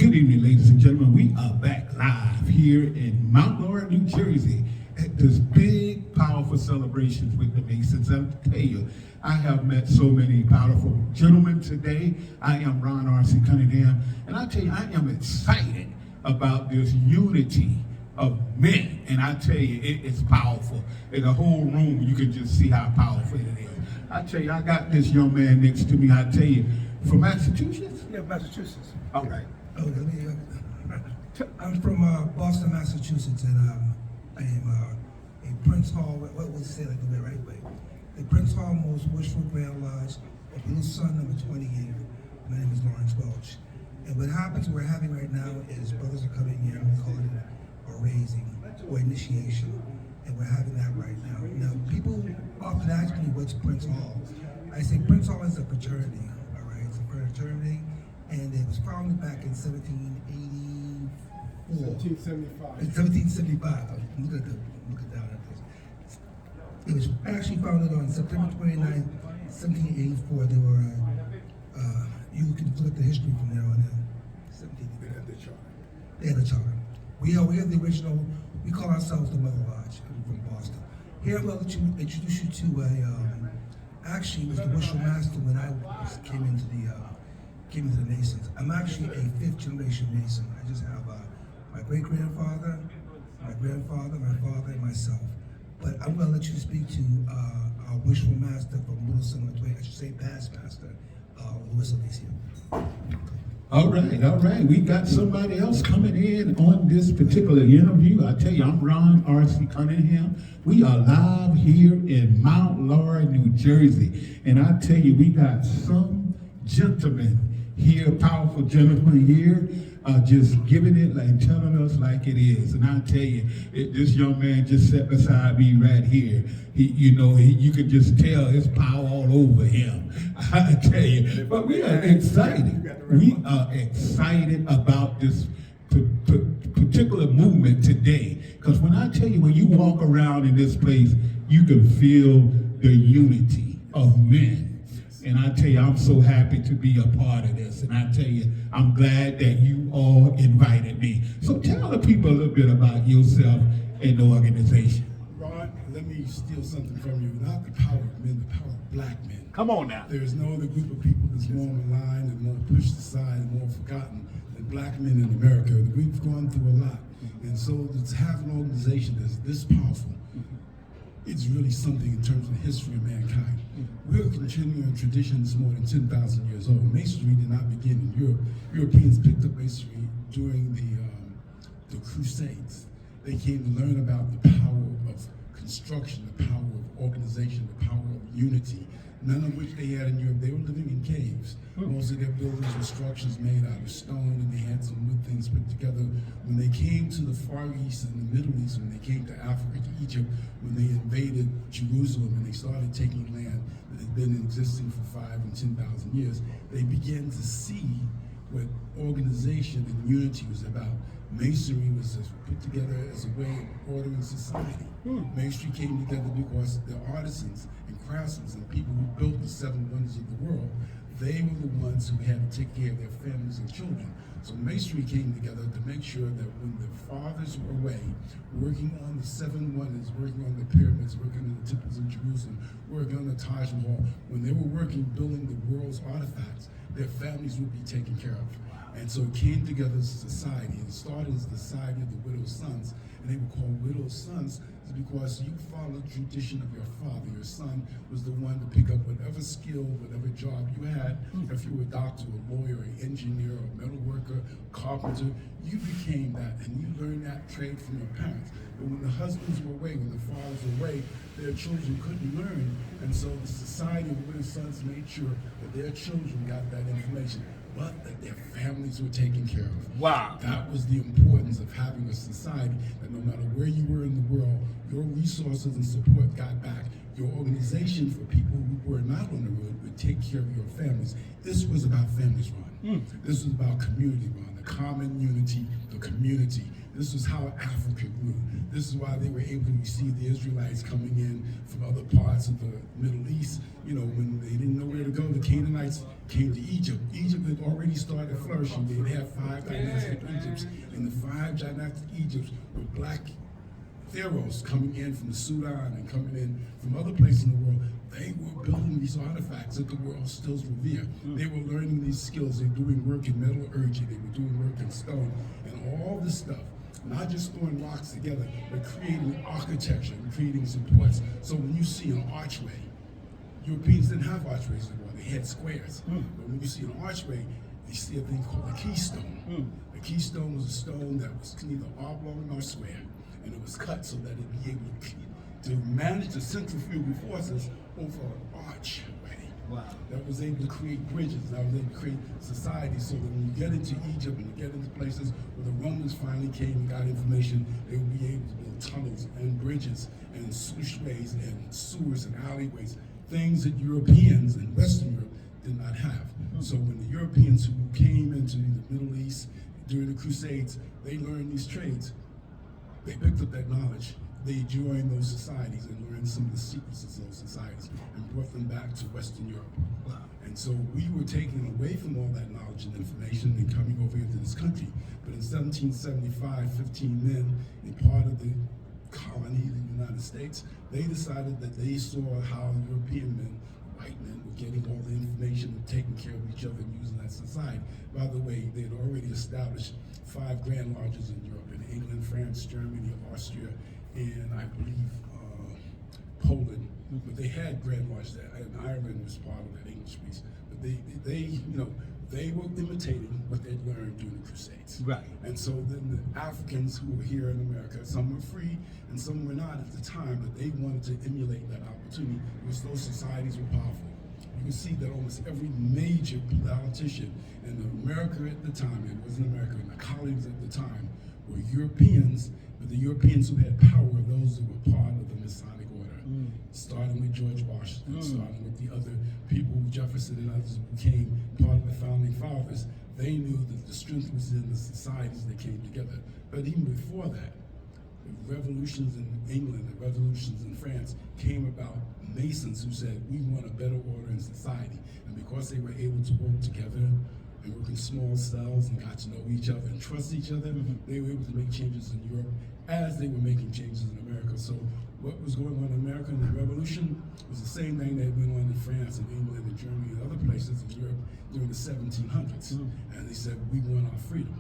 Good evening, ladies and gentlemen. We are back live here in Mount Laurel, New Jersey, at this big, powerful celebrations with the Masons. I'll tell you, I have met so many powerful gentlemen today. I am Ron R.C. Cunningham, and I tell you, I am excited about this unity of men. And I tell you, it is powerful. In the whole room, you can just see how powerful it is. I tell you, I got this young man next to me. I tell you, from Massachusetts? Yeah, Massachusetts. All right. Oh, I'm from Boston, Massachusetts, and I am a Prince Hall, what was it say like the right way? The Prince Hall Most Wishful Grand Lodge of Little Son number 28. My name is Lawrence Welch. And what happens we're having right now is brothers are coming here, we call it a raising or initiation. And we're having that right now. Now, people often ask me what's Prince Hall. I say Prince Hall is a fraternity, all right? It's a fraternity, and it was founded back in 1784. 1775. In 1775. Look down at this. It was actually founded on September 29th, 1784. They were, you can look at the history from there on in. They had the charter. They had a charter. We are the original, we call ourselves the Mother Lodge from Boston. Here I'm going to introduce you to actually it was the Wishful Master when I came into the Masons. I'm actually a 5th generation Mason. I just have my great-grandfather, my grandfather, my father, and myself. But I'm going to let you speak to our Wishful Master from Little Son of I should say past master, Louis Alicia. All right. We got somebody else coming in on this particular interview. I tell you, I'm Ron R.C. Cunningham. We are live here in Mount Laurel, New Jersey. And I tell you, we got some gentlemen here, powerful gentlemen here, just giving it and telling us like it is. And I tell you, this young man just sat beside me right here. You can just tell his power all over him. I tell you, but we are excited. We are excited about this particular movement today. Because when I tell you, when you walk around in this place, you can feel the unity of men. And I tell you, I'm so happy to be a part of this. And I tell you, I'm glad that you all invited me. So tell the people a little bit about yourself and the organization. Ron, let me steal something from you. Not the power of men, the power of black men. Come on now. There is no other group of people that's more maligned and more pushed aside and more forgotten than black men in America. We've gone through a lot. And so to have an organization that's this powerful, it's really something in terms of the history of mankind. We're continuing traditions more than 10,000 years old. Masonry did not begin in Europe. Europeans picked up masonry during the Crusades. They came to learn about the power of construction, the power of organization, the power of unity, none of which they had in Europe. They were living in caves. Most of their buildings were structures made out of stone, and they had some wood things put together. When they came to the Far East and the Middle East, when they came to Africa, to Egypt, when they invaded Jerusalem and they started taking land that had been existing for 5,000 and 10,000 years, they began to see what organization and unity was about. Masonry was put together as a way of ordering society. Masonry came together because the artisans and craftsmen and people who built the 7 wonders of the world, they were the ones who had to take care of their families and children. So Masonry came together to make sure that when the fathers were away, working on the 7 wonders, working on the pyramids, working on the temples of Jerusalem, working on the Taj Mahal, when they were working building the world's artifacts, their families would be taken care of. And so it came together as a society. It started as the Society of the Widow's Sons, and they were called Widow's Sons because you followed the tradition of your father. Your son was the one to pick up whatever skill, whatever job you had. If you were a doctor, a lawyer, an engineer, a metal worker, a carpenter, you became that, and you learned that trade from your parents. But when the husbands were away, when the fathers were away, their children couldn't learn, and so the Society of Widow's Sons made sure that their children got that information, but that their families were taken care of. Wow. That was the importance of having a society that no matter where you were in the world, your resources and support got back. Your organization for people who were not on the road would take care of your families. This was about families, Ron. This was about community, Ron. The common unity, the community. This was how Africa grew. This is why they were able to receive the Israelites coming in from other parts of the Middle East. You know, when they didn't know where to go, the Canaanites came to Egypt. Egypt had already started flourishing. They had 5 dynastic Egypts, and the 5 dynastic Egypts were black pharaohs coming in from the Sudan and coming in from other places in the world. They were building these artifacts that the world still revere. They were learning these skills. They were doing work in metallurgy. They were doing work in stone and all this stuff. Not just throwing rocks together, but creating architecture and creating supports. So when you see an archway, Europeans didn't have archways anymore. They had squares. But when you see an archway, you see a thing called a keystone. The keystone was a stone that was neither oblong nor square, and it was cut so that it'd be able to manage the centrifugal forces over an archway. Wow. That was able to create bridges, that was able to create societies, so that when you get into Egypt and you get into places where the Romans finally came and got information, they would be able to build tunnels and bridges and slushways and sewers and alleyways, things that Europeans and Western Europe did not have. So when the Europeans who came into the Middle East during the Crusades, they learned these trades. They picked up that knowledge. They joined those societies and learned some of the secrets of those societies and brought them back to Western Europe. Wow. And so we were taken away from all that knowledge and information and coming over here to this country. But in 1775, 15 men, in part of the colony, the United States, they decided that they saw how European men, white men, were getting all the information and taking care of each other and using that society. By the way, they had already established 5 Grand Lodges in Europe, in England, France, Germany, Austria, and I believe Poland. But they had Grand Lodges there, and Ireland was part of that English piece. But they were imitating what they'd learned during the Crusades. Right. And so then the Africans who were here in America, some were free and some were not at the time, but they wanted to emulate that opportunity because those societies were powerful. You can see that almost every major politician in America at the time, it wasn't America, and the colonies at the time, were Europeans, but the Europeans who had power were those who were part of the Masonic order. Starting with George Washington, starting with the other people, Jefferson and others who became part of the founding fathers. They knew that the strength was in the societies that came together. But even before that, the revolutions in England, the revolutions in France came about Masons who said, we want a better order in society. And because they were able to work together and work in small cells and got to know each other and trust each other, they were able to make changes in Europe as they were making changes in America. So what was going on in America in the Revolution was the same thing that went on in France and England and Germany and other places in Europe during the 1700s. And they said, we want our freedom.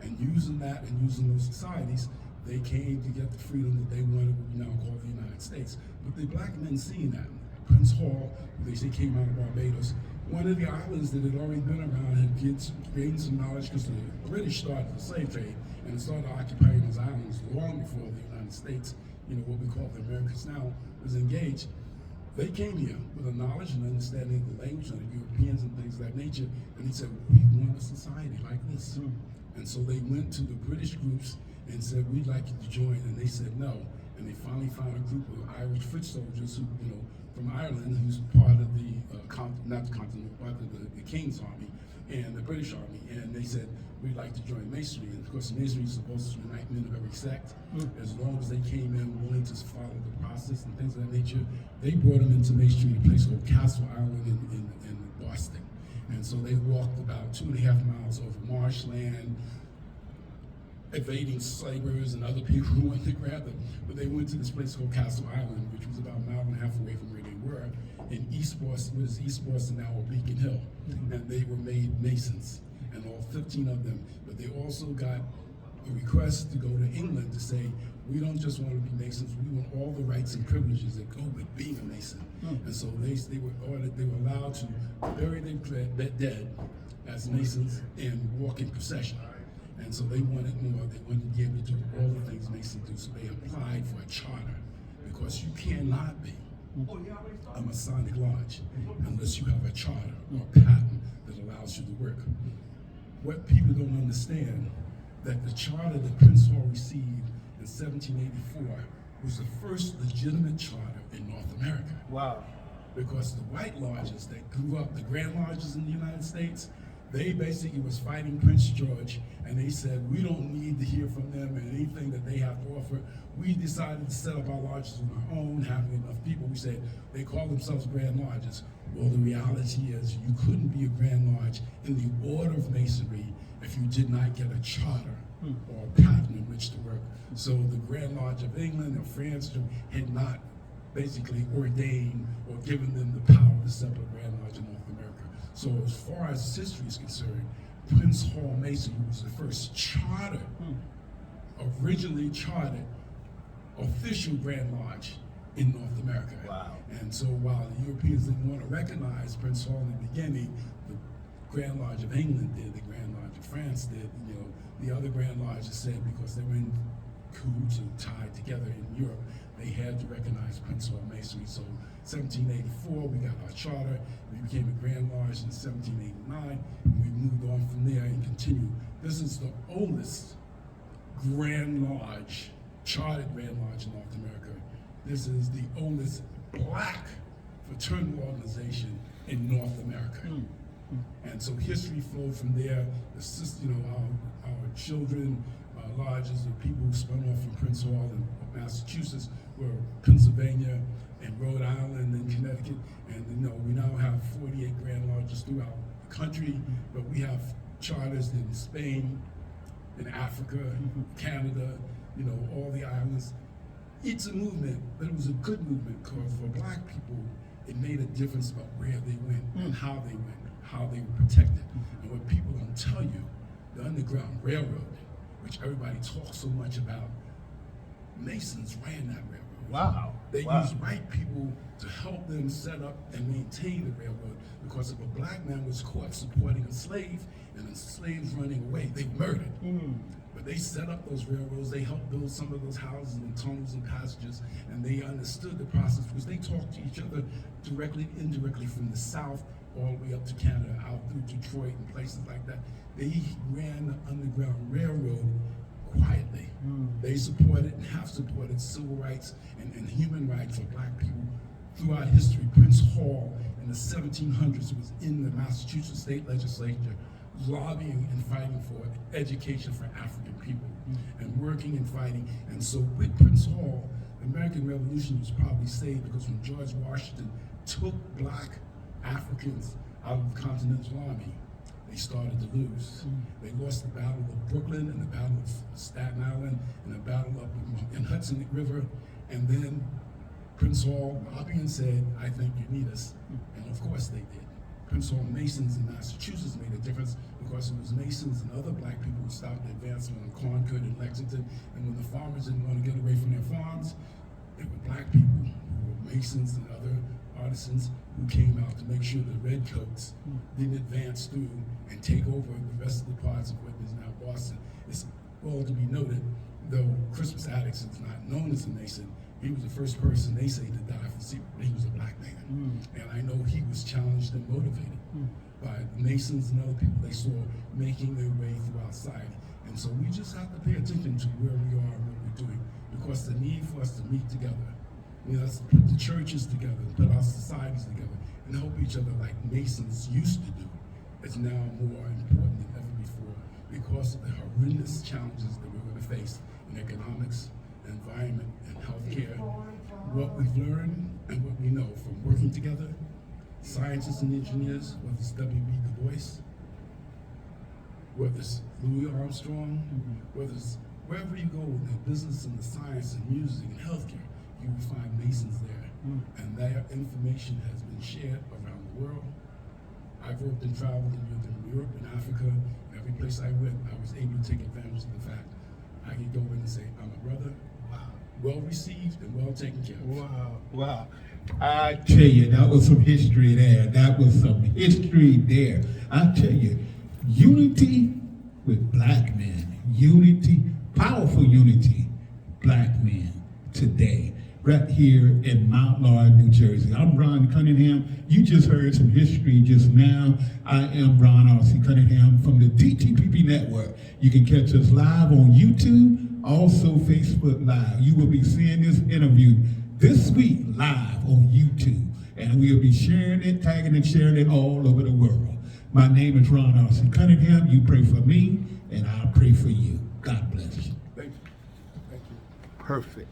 And using that and using those societies, they came to get the freedom that they wanted, what we now call the United States. But the black men seeing that, Prince Hall, they say came out of Barbados, one of the islands that had already been around had gained some knowledge because the British started the slave trade and started occupying those islands long before the United States, what we call the Americas now, was engaged. They came here with a knowledge and understanding of the language of the Europeans and things of that nature, and they said, we want a society like this. And so they went to the British groups and said, we'd like you to join, and they said no. And they finally found a group of Irish foot soldiers who, from Ireland, who's part of the, not the continent, part of the King's Army and the British Army. And they said, we'd like to join Masonry. And of course, Masonry is supposed to unite men of every sect. As long as they came in willing to follow the process and things of that nature, they brought them into Masonry, a place called Castle Island in Boston. And so they walked about 2.5 miles over marshland, evading slavers and other people who wanted to grab them. But they went to this place called Castle Island, which was about 1.5 miles away from where they were, in East Boston, what is East Boston now, or Beacon Hill. And they were made Masons, and all 15 of them. But they also got a request to go to England to say, we don't just want to be Masons, we want all the rights and privileges that go with being a Mason. And so they were allowed to bury their dead as Masons and walk in procession. And so they wanted more. They wanted to be able to do all the things Masons do. So they applied for a charter, because you cannot be a Masonic lodge unless you have a charter or a patent that allows you to work. What people don't understand, that the charter that Prince Hall received in 1784 was the first legitimate charter in North America. Wow. Because the white lodges that grew up, the Grand Lodges in the United States, They basically was fighting Prince George, and they said, we don't need to hear from them and anything that they have to offer. We decided to set up our lodges on our own, having enough people. We said, they call themselves Grand Lodges. Well, the reality is you couldn't be a Grand Lodge in the order of Masonry if you did not get a charter or a patent in which to work. So the Grand Lodge of England or France had not basically ordained or given them the power to set up a Grand Lodge in North America. So as far as history is concerned, Prince Hall Masonry was the first charter, originally chartered, official Grand Lodge in North America. Wow. And so while the Europeans didn't want to recognize Prince Hall in the beginning, the Grand Lodge of England did, the Grand Lodge of France did, the other Grand Lodges said because they were in cahoots and tied together in Europe, they had to recognize Prince Hall Masonry. So 1784, we got our charter. We became a Grand Lodge in 1789, and we moved on from there and continued. This is the oldest Grand Lodge, chartered Grand Lodge in North America. This is the oldest black fraternal organization in North America. And so history flowed from there. Our children, lodges, the people who spun off from Prince Hall in Massachusetts were Pennsylvania and Rhode Island and Connecticut. And we now have 48 Grand Lodges throughout the country, but we have charters in Spain, in Africa, Canada, all the islands. It's a movement, but it was a good movement because for black people, it made a difference about where they went and how they went, how they were protected. And what people don't tell you, the Underground Railroad, which everybody talks so much about, Masons ran that railroad. Wow. They used white people to help them set up and maintain the railroad because if a black man was caught supporting a slave and the slaves running away, they murdered. But they set up those railroads, they helped build some of those houses and tunnels and passages, and they understood the process because they talked to each other directly, indirectly from the South all the way up to Canada, out through Detroit and places like that. They ran the Underground Railroad quietly. They supported and have supported civil rights and human rights for black people throughout history. Prince Hall in the 1700s was in the Massachusetts state legislature lobbying and fighting for education for African people and working and fighting. And so with Prince Hall, the American Revolution was probably saved because when George Washington took black Africans out of the Continental Army, they started to lose. They lost the Battle of Brooklyn and the Battle of Staten Island and the Battle up in Hudson River. And then Prince Hall lobbying and said, I think you need us. And of course they did. Prince Hall Masons in Massachusetts made a difference because it was Masons and other black people who stopped the advancement in Concord and Lexington. And when the farmers didn't want to get away from their farms, it were black people who were Masons and other artisans who came out to make sure the redcoats didn't advance through and take over the rest of the parts of what is now Boston. It's all to be noted, though Crispus Attucks is not known as a Mason, he was the first person they say to die for secret, but he was a black man. And I know he was challenged and motivated by the Masons and other people they saw making their way throughout society. And so we just have to pay attention to where we are and what we're doing, because the need for us to meet together, let's put the churches together, put our societies together, and help each other like Masons used to do, is now more important than ever before because of the horrendous challenges that we're going to face in economics, environment, and healthcare. What we've learned and what we know from working together, scientists and engineers, whether it's W.B. Du Bois, whether it's Louis Armstrong, whether it's wherever you go in the business and the science and music and healthcare, you will find Masons there. And their information has been shared around the world. I've worked and traveled in Europe and Africa. Every place I went, I was able to take advantage of the fact I could go in and say, I'm a brother, well received and well taken care of. Wow. I tell you, that was some history there. That was some history there. I tell you, unity with black men. Unity, powerful unity, black men today. Right here in Mount Laurel, New Jersey. I'm Ron Cunningham. You just heard some history just now. I am Ron R.C. Cunningham from the DTPP Network. You can catch us live on YouTube, also Facebook Live. You will be seeing this interview this week live on YouTube. And we'll be sharing it, tagging and sharing it all over the world. My name is Ron R.C. Cunningham. You pray for me, and I'll pray for you. God bless you. Thank you. Thank you. Perfect.